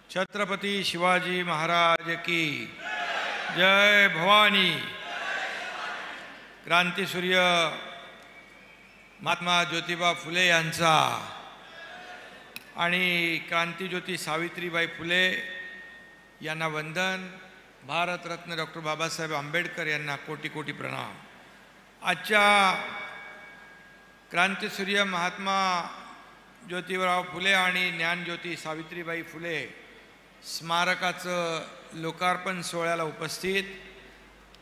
छत्रपती शिवाजी महाराज की जय भवानी। क्रांतीसूर्य महात्मा ज्योतिबा फुले यांचा आणि क्रांतीज्योती सावित्रीबाई फुले यांना वंदन। भारतरत्न डॉक्टर बाबासाहेब आंबेडकर यांना कोटी कोटी प्रणाम। आजच्या क्रांतीसूर्य महात्मा ज्योतिबा फुले आणि ज्ञानज्योती सावित्रीबाई फुले स्मारकाचं लोकार्पण सोहळ्याला उपस्थित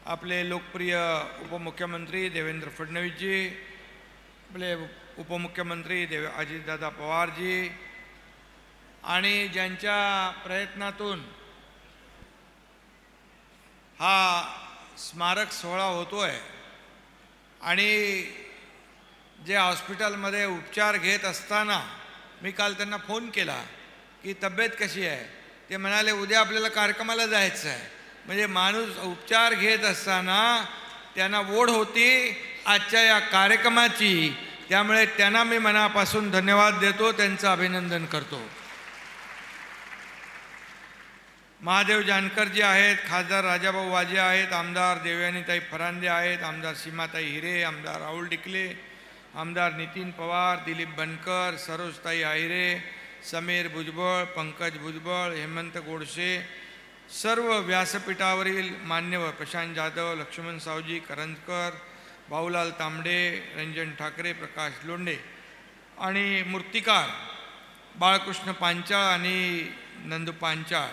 आपले लोकप्रिय उपमुख्यमंत्री देवेंद्र फडणवीसजी, आपले उपमुख्यमंत्री अजितदादा पवारजी आणि ज्यांच्या प्रयत्नातून हा स्मारक सोहळा होतोय आणि जे हॉस्पिटलमध्ये उपचार घेत असताना मी काल त्यांना फोन केला की तब्येत कशी आहे, ते म्हणाले उद्या आपल्याला कार्यक्रमाला जायचं आहे। म्हणजे माणूस उपचार घेत असताना त्यांना ओढ होती आजच्या या कार्यक्रमाची, त्यामुळे त्यांना मी मनापासून धन्यवाद देतो, त्यांचं अभिनंदन करतो। महादेव जानकरजी आहेत, खासदार राजाभाऊ वाजे आहेत, आमदार देवयानीताई फरांदे आहेत, आमदार सीमाताई हिरे, आमदार राहुल डिकले, आमदार नितीन पवार, दिलीप बनकर, सरोजताई आहिरे, समीर भुजबळ, पंकज भुजबळ, हेमंत गोडसे, सर्व व्यासपीठावरील मान्यवर प्रशांत जाधव, लक्ष्मण सावजी करंजकर, भाऊलाल तांबडे, रंजन ठाकरे, प्रकाश लोंढे आणि मूर्तिकार बाळकृष्ण पांचाळ आणि नंदू पांचाळ,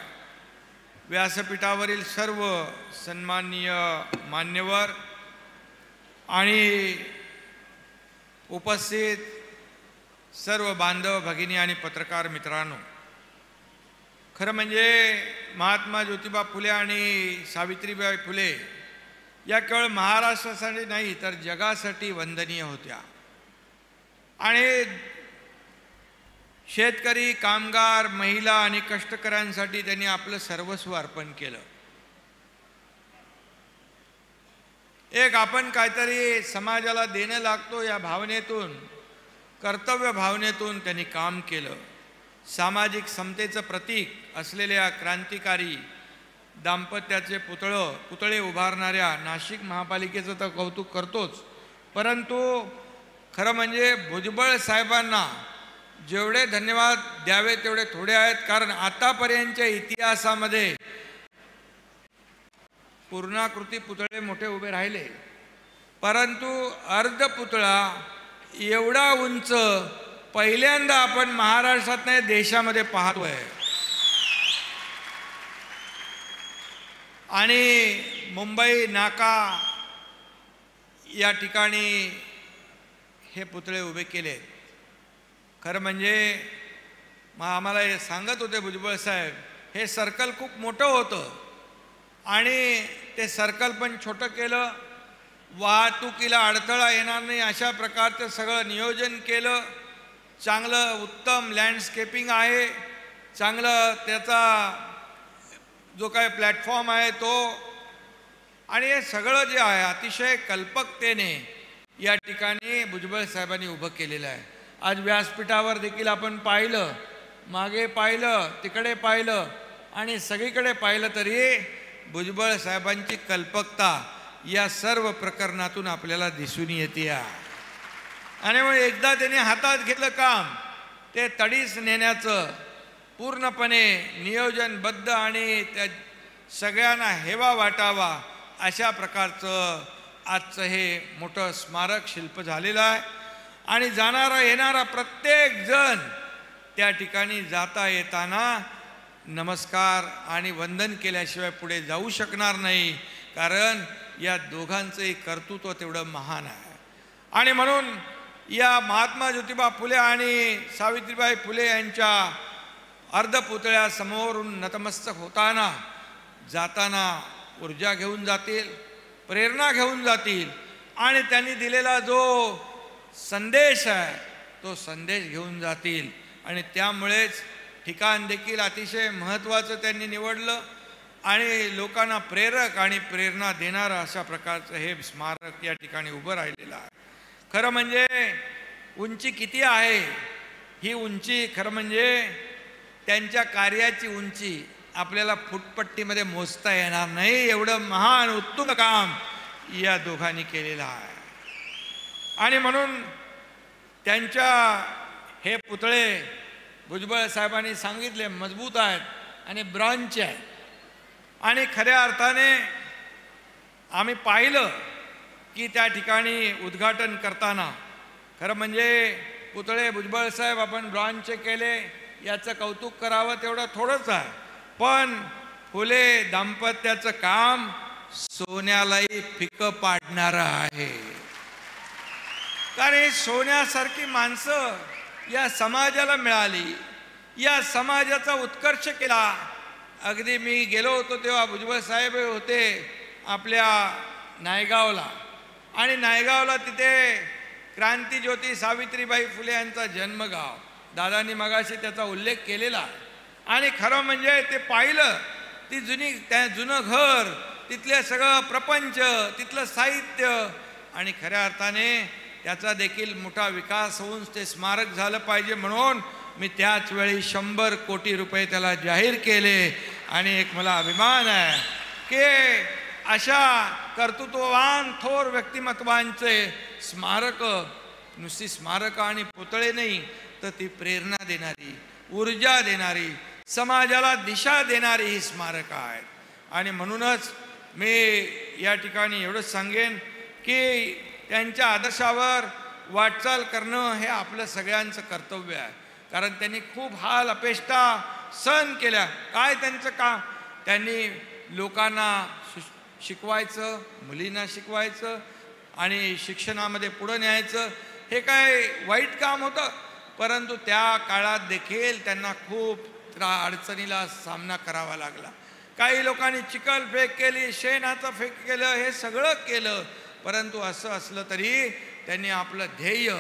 व्यासपीठावरील सर्व सन्माननीय मान्यवर आणि उपस्थित सर्व बांधव भगिनी आणि पत्रकार मित्रांनो, खरं म्हणजे महात्मा ज्योतिबा फुले आणि सावित्रीबाई फुले या केवळ महाराष्ट्रासाठी नाही तर जगासाठी वंदनीय होत्या। आणि शेतकरी, कामगार, महिला आणि कष्टकऱ्यांसाठी त्यांनी आपलं सर्वस्व अर्पण केलं। एक आपण काहीतरी समाजाला देणं लागतो या भावनेतून, कर्तव्य भावनेतून त्यांनी काम केलं। सामाजिक समतेचं प्रतीक असलेल्या क्रांतिकारी दाम्पत्याचे पुतळे उभारणाऱ्या नाशिक महापालिकेचं तर कौतुक करतोच, परंतु खरं म्हणजे भुजबळ साहेबांना जेवढे धन्यवाद द्यावे तेवढे थोडे आहेत, कारण आतापर्यंतच्या इतिहासामध्ये पूर्णाकृती पुतळे मोठे उभे राहिले, परंतु अर्ध पुतळा एवढा उंच पहिल्यांदा आपण महाराष्ट्रात नाही देशामध्ये पाहतोय। आणि मुंबई नाका या ठिकाणी हे पुतळे उभे केले। खरं म्हणजे आम्हाला हे सांगत होते भुजबळ साहेब, हे सर्कल खूप मोठं होतं आणि ते सर्कल पण छोटं केलं, वाहतुकीला अडथळा येणार नाही अशा प्रकारचं सगळं नियोजन केलं। चांगलं उत्तम लँडस्केपिंग आहे, चांगलं त्याचा जो काय प्लॅटफॉर्म आहे तो, आणि हे सगळं जे आहे अतिशय कल्पकतेने या ठिकाणी भुजबळ साहेबांनी उभं केलेलं आहे। आज व्यासपीठावर देखील आपण पाहिलं, मागे पाहिलं, तिकडे पाहिलं आणि सगळीकडे पाहिलं तरी भुजबळ साहेबांची कल्पकता या सर्व प्रकरणातून आपल्याला दिसून येते। आणि मग एकदा त्यांनी हातात घेतलं काम, ते तडीस नेण्याचं पूर्णपणे नियोजनबद्ध आणि त्या सगळ्यांना हेवा वाटावा अशा प्रकारचं आजचं हे मोठं स्मारक शिल्प झालेलं आहे। आणि जाणारा येणारा प्रत्येक जण त्या ठिकाणी जाता येताना नमस्कार आणि वंदन केल्याशिवाय पुढे जाऊ शकणार नाही, कारण या दोघांचंही कर्तृत्व तेवढं महान आहे। आणि म्हणून या महात्मा ज्योतिबा फुले आणि सावित्रीबाई फुले यांच्या अर्धपुतळ्यासमोरून नतमस्तक होताना जाताना ऊर्जा घेऊन जातील, प्रेरणा घेऊन जातील आणि त्यांनी दिलेला जो संदेश आहे तो संदेश घेऊन जातील। आणि त्यामुळेच ठिकाण देखील अतिशय महत्त्वाचं त्यांनी निवडलं आणि लोकांना प्रेरक आणि प्रेरणा देणारं अशा प्रकारचं हे स्मारक या ठिकाणी उभं राहिलेलं आहे। खरं म्हणजे उंची किती आहे, ही उंची खरं म्हणजे त्यांच्या कार्याची उंची आपल्याला फुटपट्टीमध्ये मोजता येणार नाही, एवढं महान उत्तुंग काम या दोघांनी केलेलं आहे. आणि म्हणून त्यांच्या हे पुतळे भुजबळ साहेबांनी सांगितले मजबूत आहेत आणि ब्रॉन्झचे आहेत. आणि खऱ्या अर्थाने आम्ही पाहिलं की त्या ठिकाणी उद्घाटन करताना खरं म्हणजे पुतळे भुजबळ साहेब आपण ब्रॉन्झचे केले याचं कौतुक करावं तेवढं थोडंच आहे, पण फुले दाम्पत्याचं काम सोन्यालाही फिकं पाडणारं आहे. कारण सोन्यासारखी माणसं या समाजाला मिळाली, या समाजाचा उत्कर्ष केला. अगदी मी गेलो होतो तेव्हा भुजबळ साहेब होते आपल्या नायगावला, आणि नायगावला तिथे क्रांतीज्योती सावित्रीबाई फुले यांचा जन्मगाव, दादांनी मगाशी त्याचा उल्लेख केलेला आहे. आणि खरं म्हणजे ते पाहिलं, ती त्या जुनं घर, तिथले सगळं प्रपंच, तिथलं साहित्य, आणि खऱ्या अर्थाने त्याचा देखील मोठा विकास होऊन ते स्मारक झालं पाहिजे म्हणून मी त्याच वेळी 100 कोटी रुपये त्याला जाहीर केले. आणि एक मला अभिमान आहे की अशा कर्तृत्ववान थोर व्यक्तिमत्वांचे स्मारक, नुसती स्मारक आणि पुतळे नाही तर ती प्रेरणा देणारी, ऊर्जा देणारी, समाजाला दिशा देणारी ही स्मारक आहेत. आणि म्हणूनच मी या ठिकाणी एवढंच सांगेन की त्यांच्या आदर्शावर वाटचाल करणं हे आपलं सगळ्यांचं कर्तव्य आहे. कारण त्यांनी खूप हाल अपेष्टा सहन केल्या. काय त्यांचं काम? त्यांनी लोकांना शिकवायचं, मुलींना शिकवायचं आणि शिक्षणामध्ये पुढं न्यायचं. हे काय वाईट काम होतं, परंतु त्या काळात देखील त्यांना खूप अडचणीला सामना करावा लागला. काही लोकांनी चिखल फेक केली, शेणाचं फेक केलं, हे सगळं केलं, परंतु असं असलं तरी त्यांनी आपलं ध्येय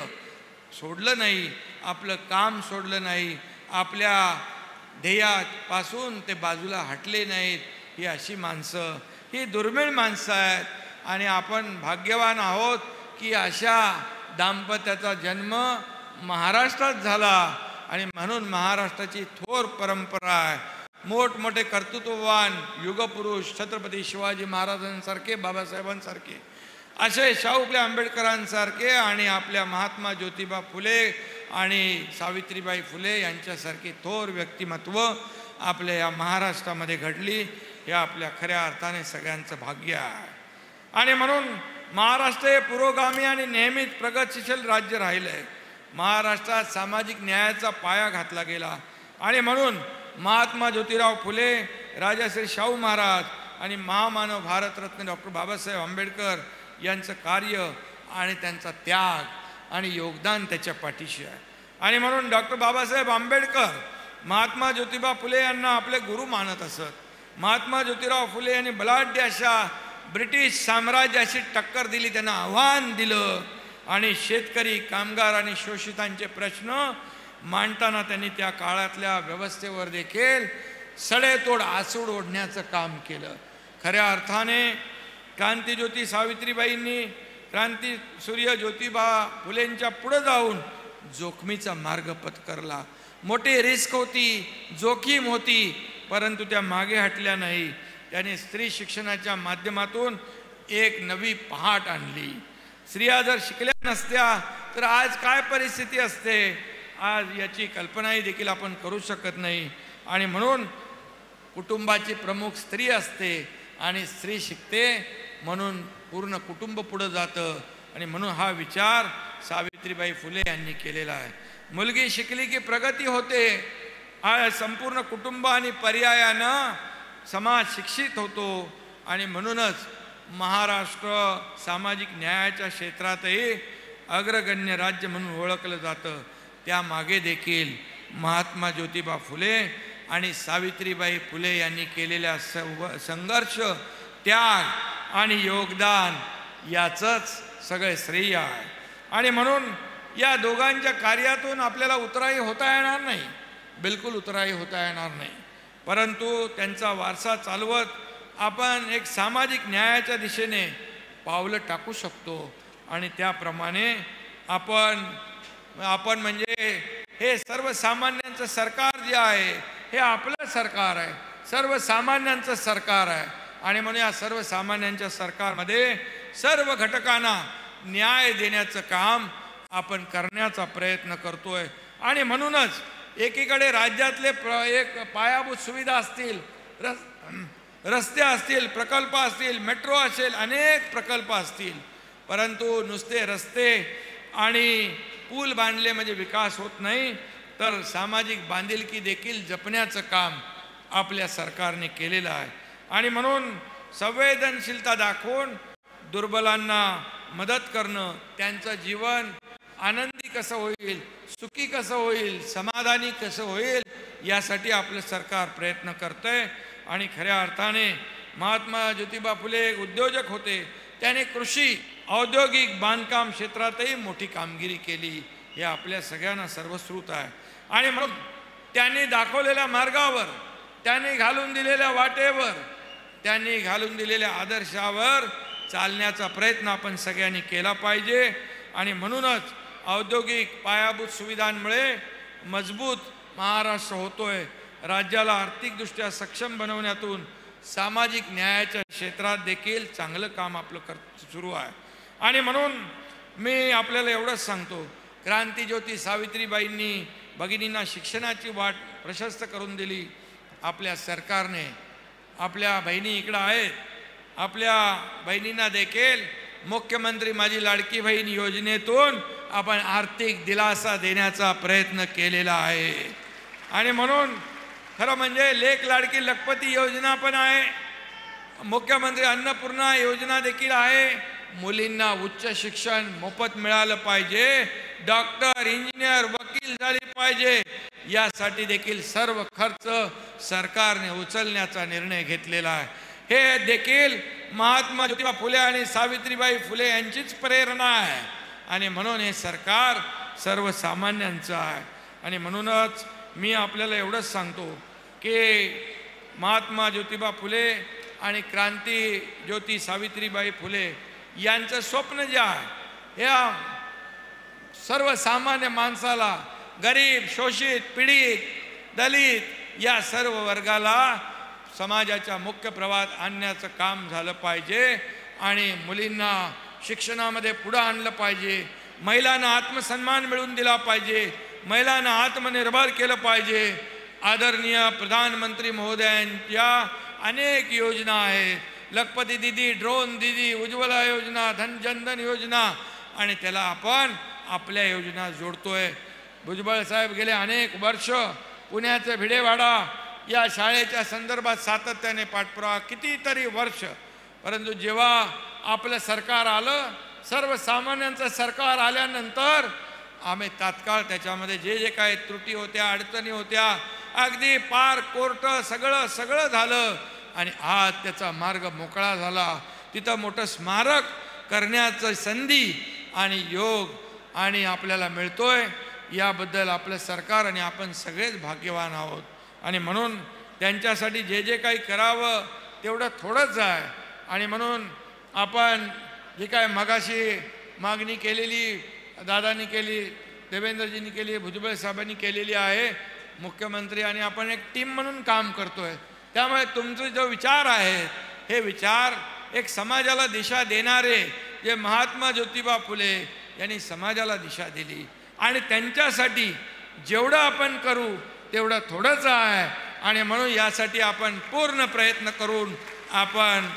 सोडलं नाही, आपलं काम सोडलं नाही, आपल्या ध्येयापासून ते बाजूला हटले नाहीत. ही अशी माणसं, ही दुर्मिळ माणसं आहेत. आणि आपण भाग्यवान आहोत की अशा दाम्पत्याचा जन्म महाराष्ट्रात झाला. आणि म्हणून महाराष्ट्राची थोर परंपरा आहे. मोठमोठे कर्तृत्ववान युगपुरुष छत्रपती शिवाजी महाराजांसारखे, बाबासाहेबांसारखे, असे शाहू फुले आंबेडकरांसारखे, आणि आपल्या महात्मा ज्योतिबा फुले आणि सावित्रीबाई फुले यांच्यासारखे थोर व्यक्तिमत्व आपल्या या महाराष्ट्रामध्ये घडली. हे आपल्या खऱ्या अर्थाने सगळ्यांचं भाग्य आहे. आणि म्हणून महाराष्ट्र हे पुरोगामी आणि नेहमीच प्रगतिशील राज्य राहिलं आहे. महाराष्ट्रात सामाजिक न्यायाचा पाया घातला गेला. आणि म्हणून महात्मा ज्योतिराव फुले, राजश्री शाहू महाराज आणि महामानव भारतरत्न डॉक्टर बाबासाहेब आंबेडकर यांचं कार्य आणि त्यांचा त्याग आणि योगदान त्याच्या पाठीशी आहे. आणि म्हणून डॉक्टर बाबासाहेब आंबेडकर महात्मा ज्योतिबा फुले यांना आपले गुरु मानत असत. महात्मा ज्योतिराव फुले यांनी बलाढ्य अशा ब्रिटिश साम्राज्याशी टक्कर दिली, त्यांना आव्हान दिलं, आणि शेतकरी, कामगार आणि शोषितांचे प्रश्न मांडताना त्यांनी त्या काळातल्या व्यवस्थेवर देखील सडेतोड आसूड ओढण्याचं काम केलं. खऱ्या अर्थाने क्रांतीज्योती सावित्रीबाईंनी क्रांतीसूर्य ज्योतिबा फुलेंच्या पुढे जाऊन जोखमीचा मार्ग पत्करला. मोठी रिस्क होती, जोखीम होती, परंतु त्या मागे हटल्या नाही. त्याने स्त्री शिक्षणाच्या माध्यमातून एक नवी पहाट आणली. स्त्रिया जर शिकल्या नसत्या तर आज काय परिस्थिती असते, आज याची कल्पनाही देखील आपण करू शकत नाही. आणि म्हणून कुटुंबाची प्रमुख स्त्री असते, आणि स्त्री शिकते म्हणून पूर्ण कुटुंब पुढं जातं. आणि म्हणून हा विचार सावित्रीबाई फुले यांनी केलेला आहे. मुलगी शिकली की प्रगती होते, संपूर्ण कुटुंब आणि पर्यायानं समाज शिक्षित होतो. आणि म्हणूनच महाराष्ट्र सामाजिक न्यायाच्या क्षेत्रातही अग्रगण्य राज्य म्हणून ओळखलं जातं. त्यामागे देखील महात्मा ज्योतिबा फुले आणि सावित्रीबाई फुले यांनी केलेल्या संघर्ष, त्याग आणि योगदान याचंच सगळे श्रेय आहे. आणि म्हणून या दोघांच्या कार्यातून आपल्याला उतराई होता येणार नाही, बिलकुल उतराई होता येणार नाही, परंतु त्यांचा वारसा चालवत आपण एक सामाजिक न्यायाच्या दिशेने पावलं टाकू शकतो. आणि त्याप्रमाणे आपण म्हणजे हे सर्वसामान्यांचं सरकार जे आहे हे आपलं सरकार आहे, सर्वसामान्यांचं सरकार आहे. आणि म्हणून या सर्वसामान्यांच्या सरकारमध्ये सर्व घटकांना न्याय देण्याचं काम आपण करण्याचा प्रयत्न करतोय. आणि म्हणूनच एकीकडे राज्यातले एक पायाभूत सुविधा असतील, रस्ते असतील, प्रकल्प असतील, मेट्रो असेल, अनेक प्रकल्प असतील, परंतु नुसते रस्ते आणि पूल बांधले म्हणजे विकास होत नाही, तर सामाजिक बांधिलकी देखील जपण्याचं काम आपल्या सरकारने केलेलं आहे. आणि म्हणून संवेदनशीलता दाखवून दुर्बलांना मदत करणं, त्यांचं जीवन आनंदी कसं होईल, सुखी कसं होईल, समाधानी कसं होईल, यासाठी आपलं सरकार प्रयत्न करतंय. आणि खऱ्या अर्थाने महात्मा ज्योतिबा फुले उद्योजक होते, त्याने कृषी, औद्योगिक, बांधकाम क्षेत्रातही मोठी कामगिरी केली, हे आपल्या सगळ्यांना सर्वश्रुत आहे. आणि म्हणून त्यांनी दाखवलेल्या मार्गावर, त्यांनी घालून दिलेल्या वाटेवर, त्यांनी घालून दिलेल्या आदर्शावर चालण्याचा प्रयत्न आपण सगळ्यांनी केला पाहिजे. आणि म्हणूनच औद्योगिक पायाभूत सुविधांमुळे मजबूत महाराष्ट्र होतोय. राज्याला आर्थिकदृष्ट्या सक्षम बनवण्यातून सामाजिक न्यायाच्या क्षेत्रात देखील चांगलं काम आपलं सुरू आहे. आणि म्हणून मी आपल्याला एवढंच सांगतो, क्रांतीज्योती सावित्रीबाईंनी भगिनींना शिक्षणाची वाट प्रशस्त करून दिली. आपल्या सरकारने, आपल्या बहिणी इकडं आहेत, आपल्या बहिणींना देखील मुख्यमंत्री माझी लाडकी बहीण योजनेतून आपण आर्थिक दिलासा देण्याचा प्रयत्न केलेला आहे. आणि म्हणून खरं म्हणजे लेक लाडकी लखपती योजना पण आहे, मुख्यमंत्री अन्नपूर्णा योजना देखील आहे. मुलींना उच्च शिक्षण मोफत मिळालं पाहिजे, डॉक्टर, इंजिनियर, वकील झाली पाहिजे, यासाठी देखील सर्व खर्च सरकारने उचलण्याचा निर्णय घेतलेला आहे. हे देखील महात्मा ज्योतिबा फुले आणि सावित्रीबाई फुले यांचीच प्रेरणा आहे. आणि म्हणून हे सरकार सर्वसामान्यांचं आहे. आणि म्हणूनच मी आपल्याला एवढंच सांगतो की महात्मा ज्योतिबा फुले आणि क्रांती ज्योती सावित्रीबाई फुले यांचं स्वप्न जे आहे, या सर्वसामान्य माणसाला, गरीब, शोषित, पीडित, दलित या सर्व वर्गाला समाजाच्या मुख्य प्रवाहात आणण्याचं काम झालं पाहिजे. आणि मुलींना शिक्षणामध्ये पुढं आणलं पाहिजे, महिलांना आत्मसन्मान मिळवून दिला पाहिजे, महिलांना आत्मनिर्भर केलं पाहिजे. आदरणीय प्रधानमंत्री महोदयांच्या अनेक योजना आहेत, लखपती दीदी, ड्रोन दीदी, उज्ज्वला योजना, जनधन योजना, आणि त्याला आपण आपल्या योजना जोडतोय. भुजबळ साहेब गेले अनेक वर्ष पुण्याचे भिडेवाडा या शाळेच्या संदर्भात सातत्याने पाठपुरावा, कितीतरी वर्ष, परंतु जेव्हा आपलं सरकार आलं, सर्वसामान्यांचं सरकार आल्यानंतर आम्ही तात्काळ त्याच्यामध्ये जे जे काही त्रुटी होत्या, अडचणी होत्या, अगदी पार कोर्ट सगळं झालं. आणि आज त्याचा मार्ग मोकळा झाला. तिथं मोठं स्मारक करण्याचं संधी आणि योग आणि आपल्याला मिळतोय, याबद्दल आपलं सरकार आणि आपण सगळेच भाग्यवान आहोत. आणि म्हणून त्यांच्यासाठी जे जे काही करावं तेवढं थोडंच आहे. आणि म्हणून आपण जी काय मगाशी मागणी केलेली, दादांनी केली, देवेंद्रजींनी केली, भुजबळ साहेबांनी केलेली आहे, मुख्यमंत्री आणि आपण एक टीम म्हणून काम करतोय. त्यामुळे तुमचे जो विचार आहेत, हे विचार एक समाजाला दिशा देणारे, जे महात्मा ज्योतिबा फुले यांनी समाजाला दिशा दिली, आणि त्यांच्यासाठी जेवढं आपण करू तेवढं थोडंच आहे. आणि म्हणून यासाठी आपण पूर्ण प्रयत्न करून आपण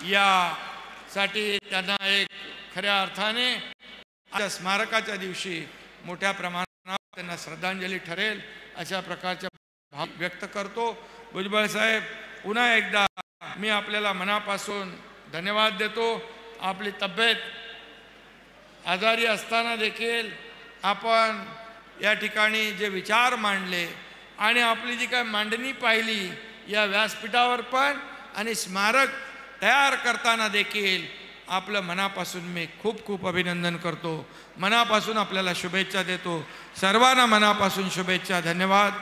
यासाठी त्यांना एक खऱ्या अर्थाने स्मारकाच्या दिवशी मोठ्या प्रमाणात त्यांना श्रद्धांजली ठरेल अशा प्रकारच्या भाव व्यक्त करतो. भुजबळ साहेब, पुन्हा एकदा मी आपल्याला मनापासून धन्यवाद देतो. आपली तब्येत आजारी असताना देखील आपण या ठिकाणी जे विचार मांडले आणि आपली जी काय मांडणी पाहिली या व्यासपीठावर पण, आणि स्मारक तयार करताना देखील आपलं मनापासून मी खूप खूप अभिनंदन करतो. मनापासून आपल्याला शुभेच्छा देतो. सर्वांना मनापासून शुभेच्छा. धन्यवाद.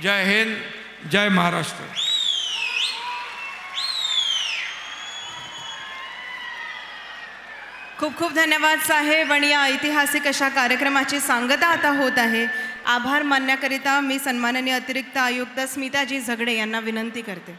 जय हिंद, जय महाराष्ट्र. खूप खूप धन्यवाद साहेब. आणि या ऐतिहासिक अशा कार्यक्रमाची सांगता आता होत आहे. आभार मानण्याकरिता मी सन्माननीय अतिरिक्त आयुक्त स्मिताजी झगडे यांना विनंती करते.